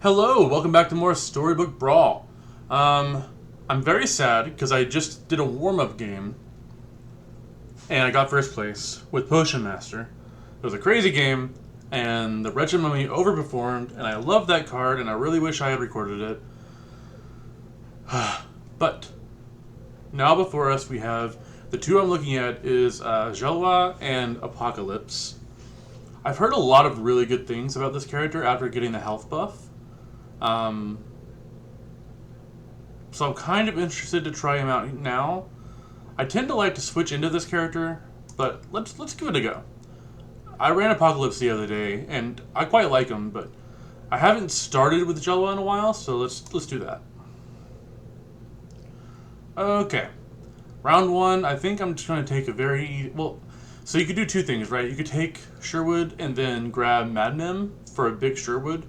Hello, welcome back to more Storybook Brawl. I'm very sad because I just did a warm-up game and I got first place with Potion Master. It was a crazy game and the Wretched Mummy overperformed and I love that card and I really wish I had recorded it. But now before us we have the two I'm looking at is Jelwa and Apocalypse. I've heard a lot of really good things about this character after getting the health buff. So I'm kind of interested to try him out now. I tend to like to switch into this character, but let's give it a go. I ran Apocalypse the other day, and I quite like him, but I haven't started with Jelwa in a while, so let's do that. Okay, round one. I think I'm just going to take a well. So you could do two things, right? You could take Sherwood and then grab Madmem for a big Sherwood.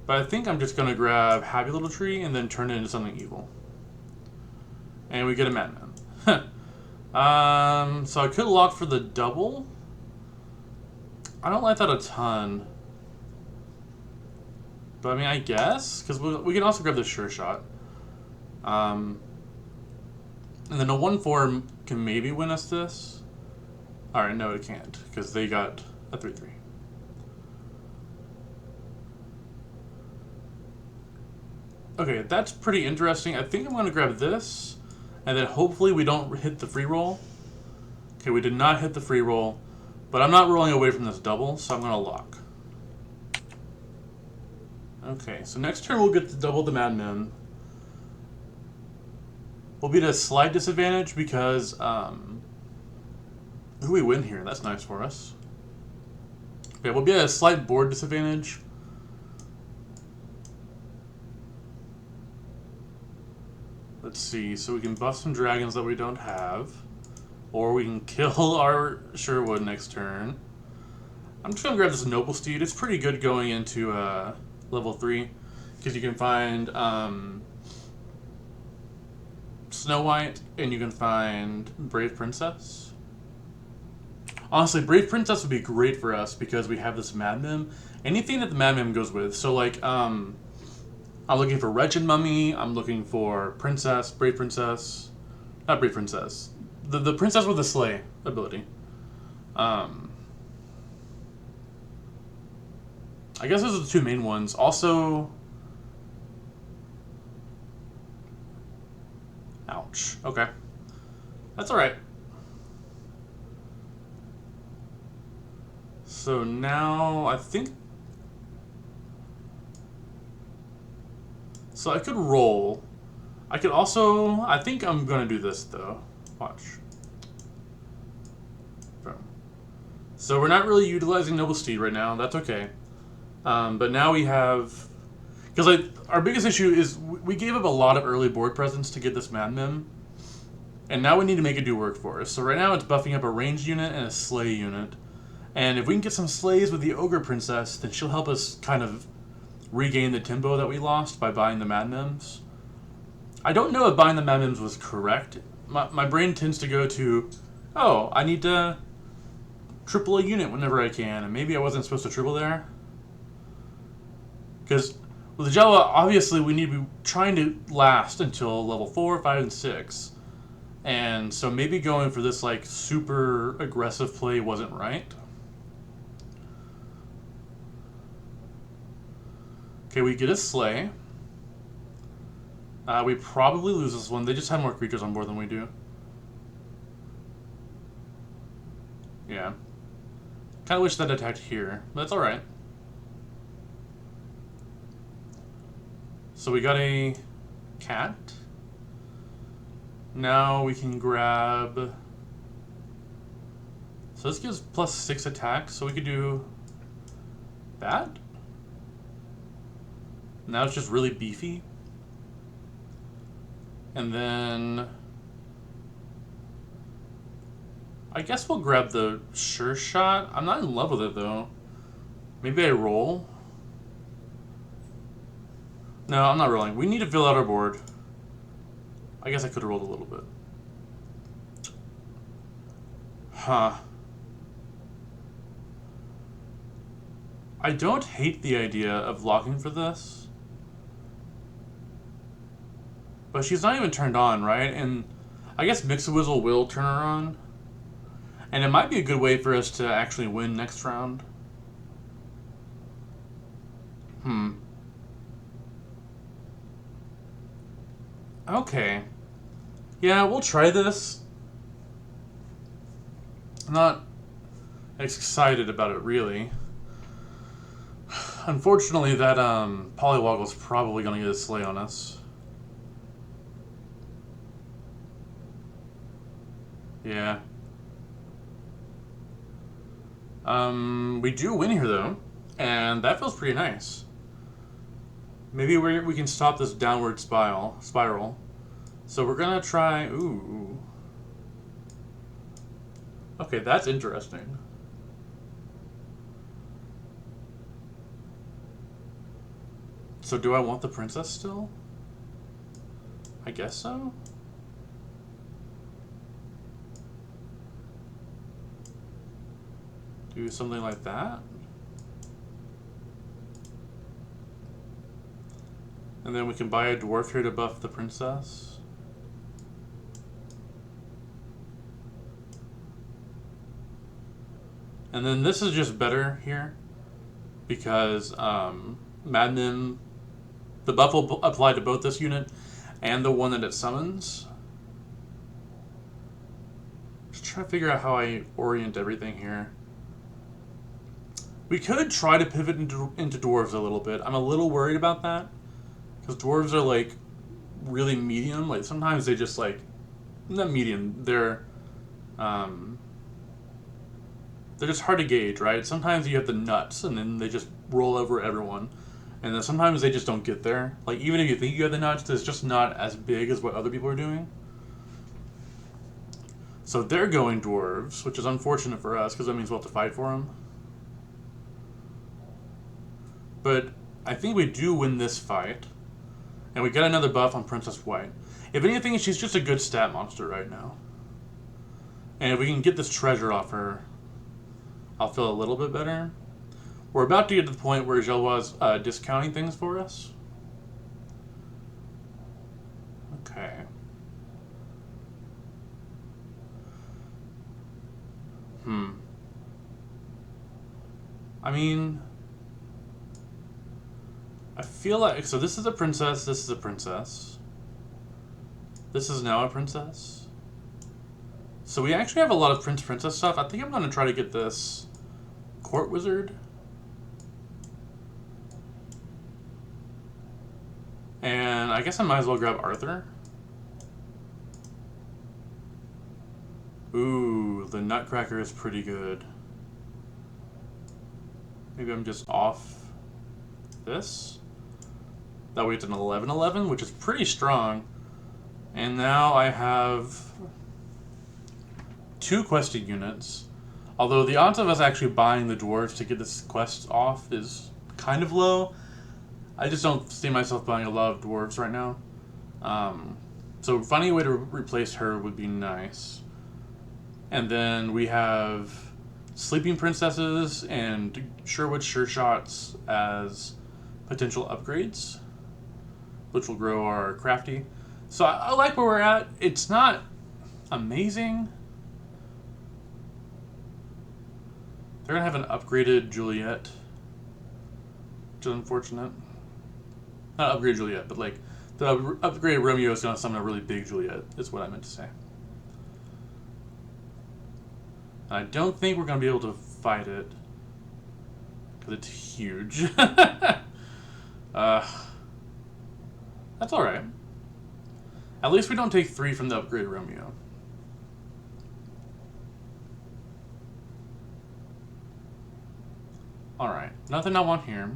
But I think I'm just going to grab Happy Little Tree and then turn it into something evil. And we get a Madman. So I could lock for the double. I don't like that a ton. But I mean, I guess. Because we can also grab the Sure Shot. And then a 1-4 can maybe win us this. Alright, no it can't. Because they got a 3-3. Okay, that's pretty interesting. I think I'm going to grab this, and then hopefully we don't hit the free roll. Okay, we did not hit the free roll, but I'm not rolling away from this double, so I'm going to lock. Okay, so next turn we'll get to double the Madmen. We'll be at a slight disadvantage because, we win here. That's nice for us. Okay, we'll be at a slight board disadvantage. Let's see, so we can buff some dragons that we don't have. Or we can kill our Sherwood next turn. I'm just going to grab this Noble Steed. It's pretty good going into level 3. Because you can find Snow White and you can find Brave Princess. Honestly, Brave Princess would be great for us because we have this Madmem. Anything that the Madmem goes with. So like, I'm looking for Wretched Mummy. I'm looking for Princess, Brave Princess. Not Brave Princess. The Princess with the Slay ability. I guess those are the two main ones. Also... Ouch. Okay. That's alright. So now, I think... So I could roll. I could also... I think I'm going to do this, though. Watch. Boom. So we're not really utilizing Noble Steed right now. That's okay. But now we have... Because our biggest issue is we gave up a lot of early board presence to get this Madmem. And now we need to make it do work for us. So right now it's buffing up a ranged unit and a slay unit. And if we can get some slays with the Ogre Princess, then she'll help us kind of regain the tempo that we lost by buying the Madmems. I don't know if buying the Madmems was correct. My brain tends to go to, oh, I need to triple a unit whenever I can, and maybe I wasn't supposed to triple there. Because with the Jelwa, obviously we need to be trying to last until level 4, 5, and 6. And so maybe going for this like super aggressive play wasn't right. Okay, we get a Slay. We probably lose this one. They just have more creatures on board than we do. Yeah. Kind of wish that attacked here, but that's alright. So we got a cat. Now we can grab... So this gives +6 attack, so we could do that. Now it's just really beefy. And then... I guess we'll grab the Sure Shot. I'm not in love with it, though. Maybe I roll? No, I'm not rolling. We need to fill out our board. I guess I could have rolled a little bit. Huh. I don't hate the idea of locking for this. But she's not even turned on, right? And I guess Mix-a-Wizzle will turn her on. And it might be a good way for us to actually win next round. Okay. Yeah, we'll try this. I'm not excited about it, really. Unfortunately, that Polywoggle's probably going to get a Slay on us. Yeah. We do win here, though. And that feels pretty nice. Maybe we can stop this downward spiral. So we're going to try... Ooh. Okay, that's interesting. So do I want the princess still? I guess so. Do something like that. And then we can buy a dwarf here to buff the princess. And then this is just better here because Madman, the buff will apply to both this unit and the one that it summons. Just trying to figure out how I orient everything here. We could try to pivot into dwarves a little bit. I'm a little worried about that because dwarves are like really medium. Like sometimes they just like not medium. They're just hard to gauge, right? Sometimes you have the nuts and then they just roll over everyone. And then sometimes they just don't get there. Like, even if you think you have the nuts, it's just not as big as what other people are doing. So they're going dwarves, which is unfortunate for us, because that means we'll have to fight for them. But I think we do win this fight. And we get another buff on Princess White. If anything, she's just a good stat monster right now. And if we can get this treasure off her, I'll feel a little bit better. We're about to get to the point where Jelwa's discounting things for us. Okay. I mean, I feel like... So this is a princess, this is a princess. This is now a princess. So we actually have a lot of princess stuff. I think I'm going to try to get this court wizard. And I guess I might as well grab Arthur. Ooh, the Nutcracker is pretty good. Maybe I'm just off this. That way it's an 11-11, which is pretty strong. And now I have 2 quested units. Although the odds of us actually buying the dwarves to get this quest off is kind of low. I just don't see myself buying a lot of dwarves right now. So finding a way to replace her would be nice. And then we have Sleeping Princesses and Sherwood Sure Shots as potential upgrades, which will grow our crafty. So I like where we're at. It's not amazing. They're going to have an upgraded Juliet, which is unfortunate. Not upgrade Juliet, but like the upgraded Romeo is going to summon a really big Juliet, is what I meant to say. And I don't think we're going to be able to fight it because it's huge. That's alright. At least we don't take 3 from the upgraded Romeo. Alright, nothing I want here.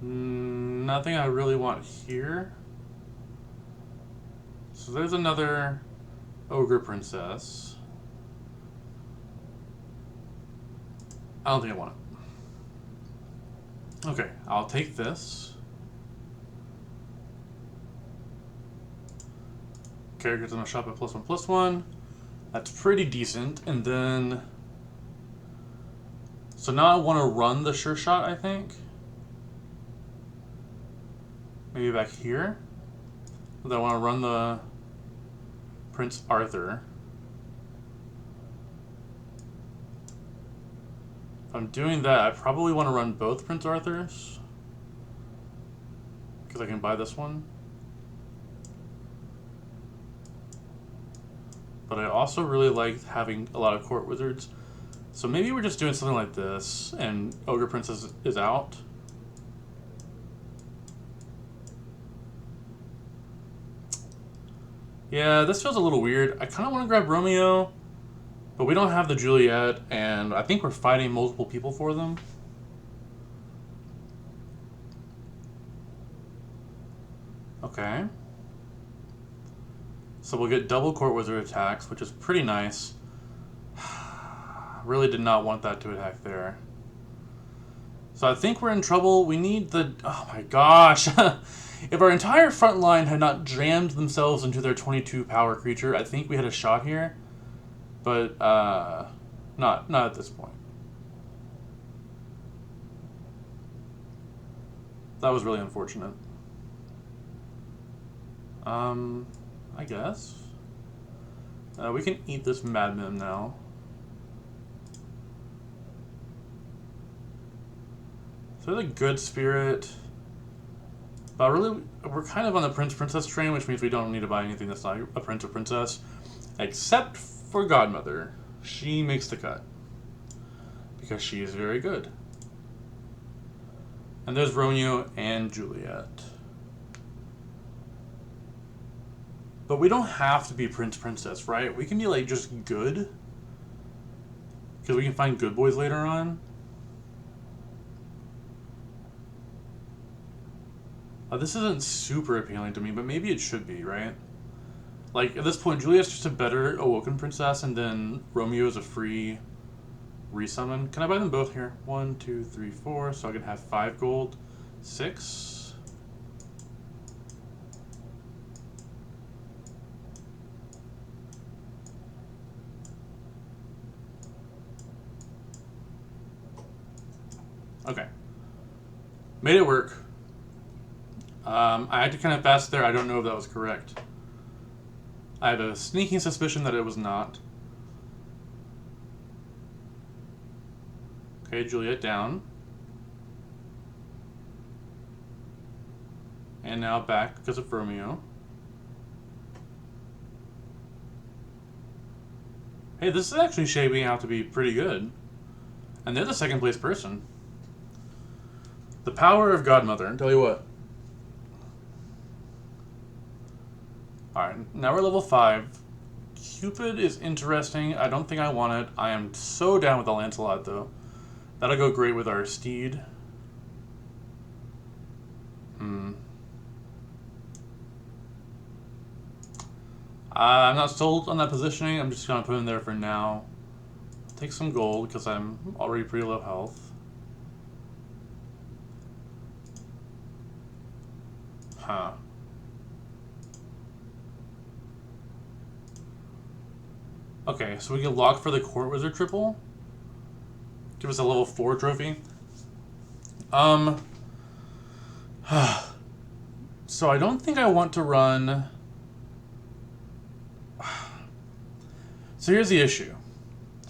Nothing I really want here. So there's another Ogre Princess. I don't think I want it. Okay, I'll take this. Characters in the shop at +1/+1. That's pretty decent. And then... So now I want to run the Sure Shot, I think. Maybe back here. I want to run the Prince Arthur. If I'm doing that, I probably want to run both Prince Arthurs. Because I can buy this one. But I also really like having a lot of court wizards. So maybe we're just doing something like this, and Ogre Princess is out. Yeah, this feels a little weird. I kind of want to grab Romeo, but we don't have the Juliet, and I think we're fighting multiple people for them. Okay. So we'll get double court wizard attacks, which is pretty nice. Really did not want that to attack there. So I think we're in trouble. We need the... Oh my gosh. If our entire front line had not jammed themselves into their 22 power creature, I think we had a shot here. But not at this point. That was really unfortunate. I guess. We can eat this Madman now. So the good spirit. But really, we're kind of on the Prince-Princess train, which means we don't need to buy anything that's not a Prince or Princess. Except for Godmother. She makes the cut. Because she is very good. And there's Romeo and Juliet. But we don't have to be Prince-Princess, right? We can be, like, just good. Because we can find good boys later on. This isn't super appealing to me, but maybe it should be, right? Like, at this point, Juliet's just a better Awoken Princess, and then Romeo is a free resummon. Can I buy them both here? 1, 2, 3, 4, so I can have 5 gold. 6. Okay. Made it work. I had to kind of fast there. I don't know if that was correct. I have a sneaking suspicion that it was not. Okay, Juliet down. And now back because of Romeo. Hey, this is actually shaping out to be pretty good. And they're the second place person. The power of Godmother. I'll tell you what. Alright, now we're level 5. Cupid is interesting. I don't think I want it. I am so down with the Lancelot, though. That'll go great with our Steed. I'm not sold on that positioning. I'm just going to put him there for now. Take some gold, because I'm already pretty low health. Huh. Okay, so we can lock for the Court Wizard triple. Give us a level 4 trophy. So I don't think I want to run... So here's the issue.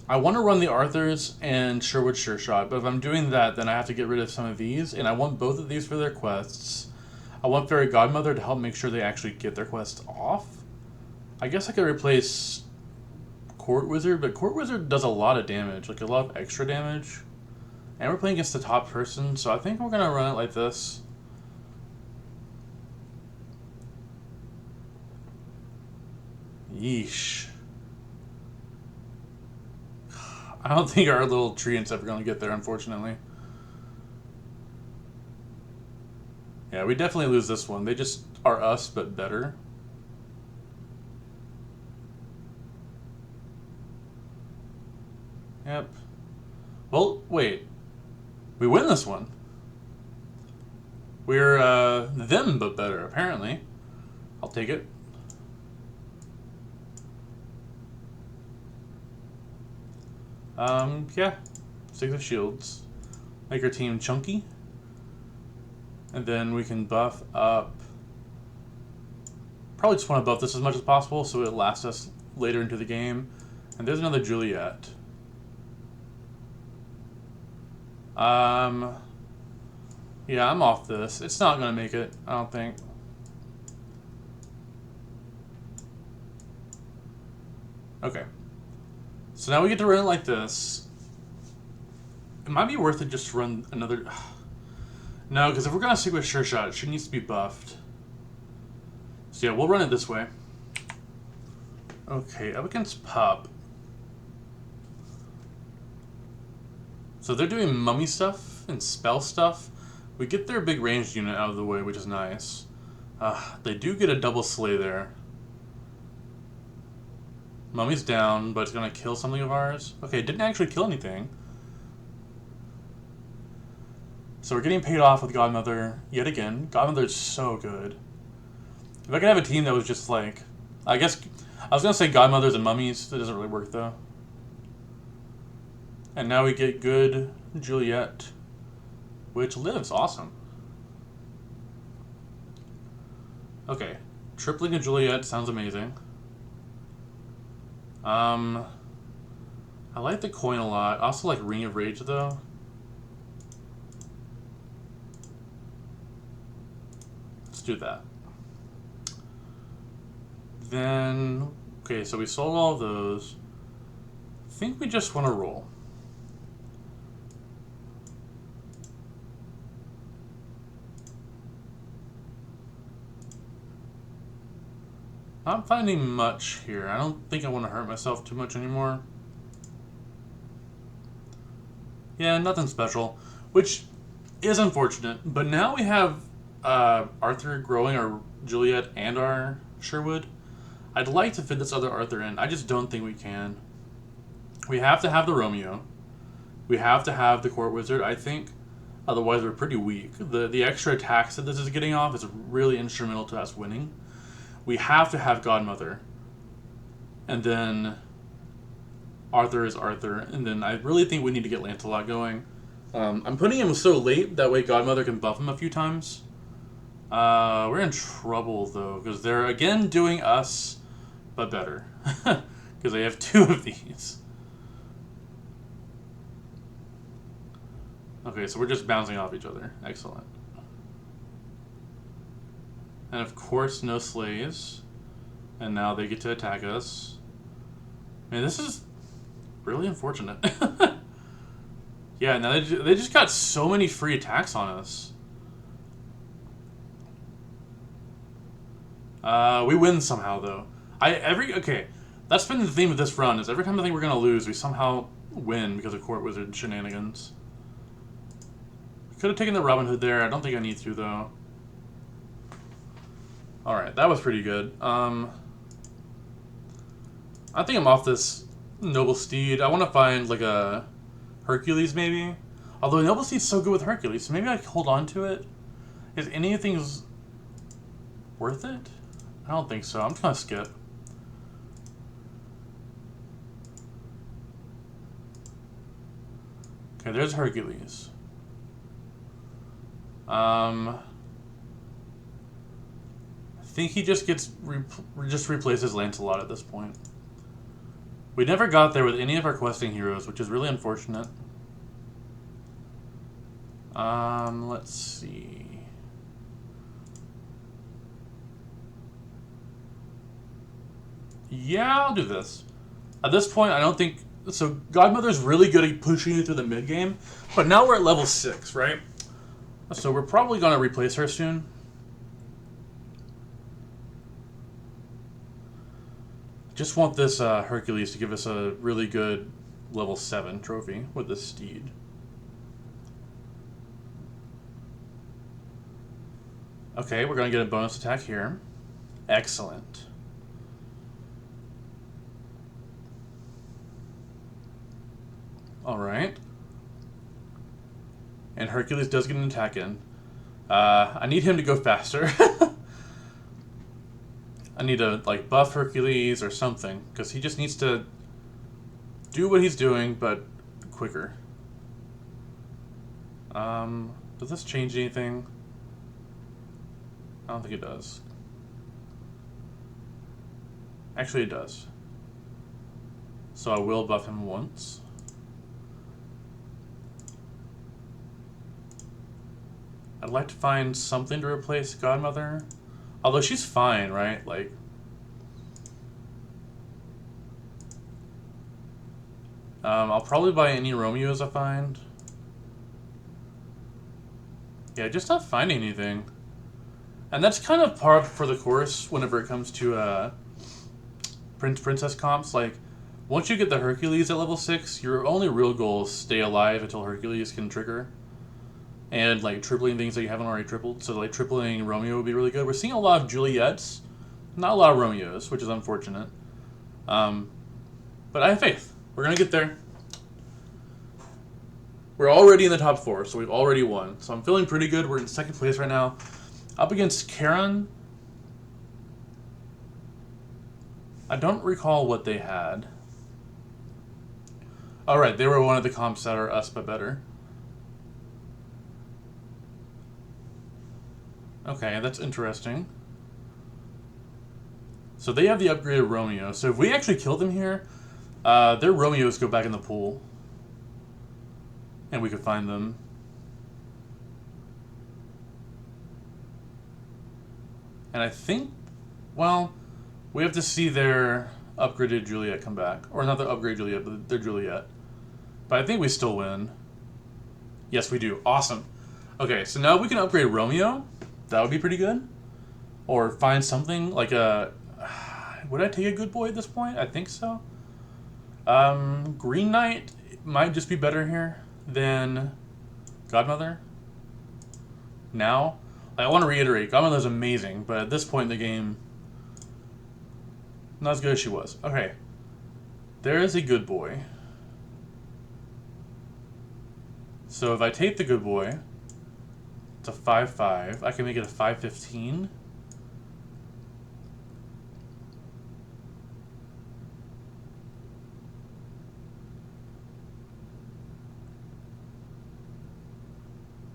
I want to run the Arthurs and Sherwood Sure Shot, but if I'm doing that, then I have to get rid of some of these, and I want both of these for their quests. I want Fairy Godmother to help make sure they actually get their quests off. I guess I could replace Court Wizard, but Court Wizard does a lot of damage, like a lot of extra damage. And we're playing against the top person, so I think we're going to run it like this. Yeesh. I don't think our little treant's ever going to get there, unfortunately. Yeah, we definitely lose this one. They just are us, but better. Yep. Well, wait. We win this one. We're, them, but better, apparently. I'll take it. Yeah. 6 of shields. Make our team chunky. And then we can buff up probably just want to buff this as much as possible so it lasts us later into the game. And there's another Juliet. Yeah, I'm off this. It's not going to make it, I don't think. Okay. So now we get to run it like this. It might be worth it just to run another... No, because if we're going to stick with Sure Shot, she needs to be buffed. So yeah, we'll run it this way. Okay, up against Pup. So they're doing mummy stuff and spell stuff. We get their big ranged unit out of the way, which is nice. They do get a double slay there. Mummy's down, but it's going to kill something of ours. Okay, it didn't actually kill anything. So we're getting paid off with Godmother yet again. Godmother is so good. If I could have a team that was just like... I guess... I was going to say Godmothers and Mummies. That doesn't really work, though. And now we get good Juliet, which lives. Awesome. Okay. Tripling a Juliet sounds amazing. I like the coin a lot. I also like Ring of Rage, though. Let's do that. Then, okay, so we sold all of those. I think we just want to roll. Not finding much here. I don't think I want to hurt myself too much anymore. Yeah, nothing special, which is unfortunate. But now we have Arthur growing our Juliet and our Sherwood. I'd like to fit this other Arthur in. I just don't think we can. We have to have the Romeo. We have to have the Court Wizard, I think. Otherwise, we're pretty weak. The extra attacks that this is getting off is really instrumental to us winning. We have to have Godmother. And then Arthur is Arthur. And then I really think we need to get Lancelot going. I'm putting him so late, that way Godmother can buff him a few times. We're in trouble, though, because they're, again, doing us, but better. Because they have two of these. Okay, so we're just bouncing off each other. Excellent. And of course, no slays. And now they get to attack us. Man, this is really unfortunate. Yeah, now they just got so many free attacks on us. We win somehow, though. Okay, that's been the theme of this run, is every time I think we're going to lose, we somehow win because of Court Wizard shenanigans. Could have taken the Robin Hood there. I don't think I need to, though. Alright, that was pretty good. I think I'm off this Noble Steed. I want to find, like, a Hercules, maybe? Although Noble Steed's so good with Hercules, so maybe I can hold on to it. Is anything worth it? I don't think so. I'm just gonna skip. Okay, there's Hercules. I think he just gets just replaces Lancelot at this point. We never got there with any of our questing heroes, which is really unfortunate. Let's see. Yeah, I'll do this. At this point, I don't think... So, Godmother's really good at pushing you through the mid-game, but now we're at level 6, right? So we're probably going to replace her soon. Just want this Hercules to give us a really good level 7 trophy with this steed. Okay, we're going to get a bonus attack here. Excellent. Alright. And Hercules does get an attack in. I need him to go faster. I need to, like, buff Hercules or something, because he just needs to do what he's doing, but quicker. Does this change anything? I don't think it does. Actually, it does. So I will buff him once. I'd like to find something to replace Godmother. Although she's fine, right? Like... I'll probably buy any Romeos I find. Yeah, just not finding anything. And that's kind of par for the course whenever it comes to Princess comps. Like, once you get the Hercules at level 6, your only real goal is stay alive until Hercules can trigger. And, like, tripling things that you haven't already tripled. So, like, tripling Romeo would be really good. We're seeing a lot of Juliets, not a lot of Romeos, which is unfortunate. But I have faith. We're going to get there. We're already in the top 4, so we've already won. So I'm feeling pretty good. We're in 2nd place right now. Up against Karen. I don't recall what they had. All right, they were one of the comps that are us but better. Okay, that's interesting. So they have the upgraded Romeo. So if we actually kill them here, their Romeos go back in the pool. And we could find them. And I think, well, we have to see their upgraded Juliet come back. Or not the upgraded Juliet, but their Juliet. But I think we still win. Yes, we do. Awesome. Okay, so now we can upgrade Romeo. That would be pretty good. Or find something like a... Would I take a good boy at this point? I think so. Green Knight might just be better here than Godmother. Now, I want to reiterate, Godmother's amazing, but at this point in the game, not as good as she was. Okay, there is a good boy. So if I take the good boy, it's a 5/5. I can make it a 5/15.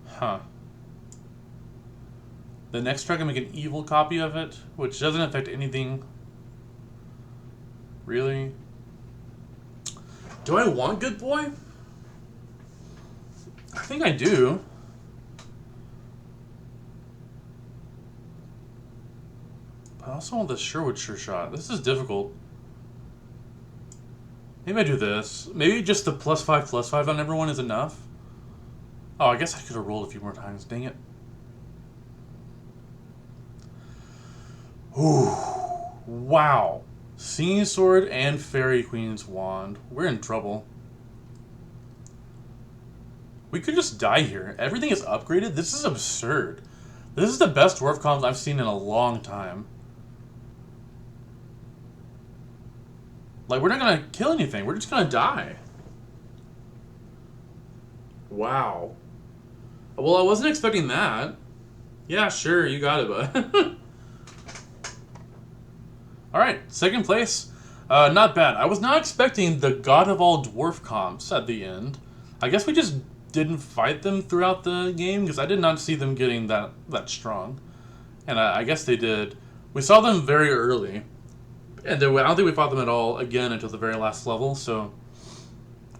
Huh. The next turn I can make an evil copy of it, which doesn't affect anything. Really? Do I want good boy? I think I do. But I also want the Sherwoodshire shot. This is difficult. Maybe I do this. Maybe just the +5/+5 on everyone is enough. Oh, I guess I could have rolled a few more times. Dang it. Ooh. Wow. Singing Sword and Fairy Queen's Wand. We're in trouble. We could just die here. Everything is upgraded? This is absurd. This is the best dwarf comps I've seen in a long time. Like, we're not going to kill anything. We're just going to die. Wow. Well, I wasn't expecting that. Yeah, sure, you got it, bud. Alright, 2nd place. Not bad. I was not expecting the God of all dwarf comps at the end. I guess we just didn't fight them throughout the game, because I did not see them getting that strong. And I guess they did. We saw them very early. And I don't think we fought them at all again until the very last level, so...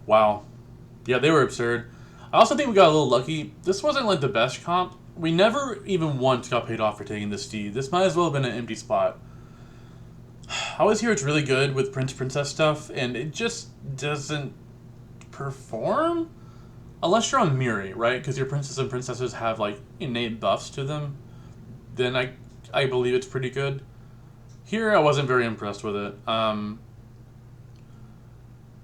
Wow. Yeah, they were absurd. I also think we got a little lucky. This wasn't like the best comp. We never even once got paid off for taking the Steed. This might as well have been an empty spot. I always hear it's really good with Princess stuff, and it just doesn't perform? Unless you're on Miri, right? Because your Princess and Princesses have like innate buffs to them. Then I believe it's pretty good. Here, I wasn't very impressed with it.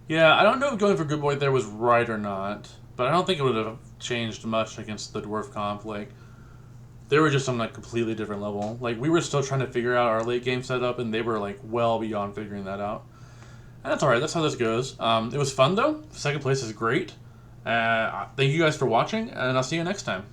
Yeah, I don't know if going for Good Boy there was right or not. But I don't think it would have changed much against the dwarf comp. Like, they were just on a completely different level. Like, we were still trying to figure out our late game setup, and they were like well beyond figuring that out. And that's alright. That's how this goes. It was fun though. 2nd place is great. Thank you guys for watching, and I'll see you next time.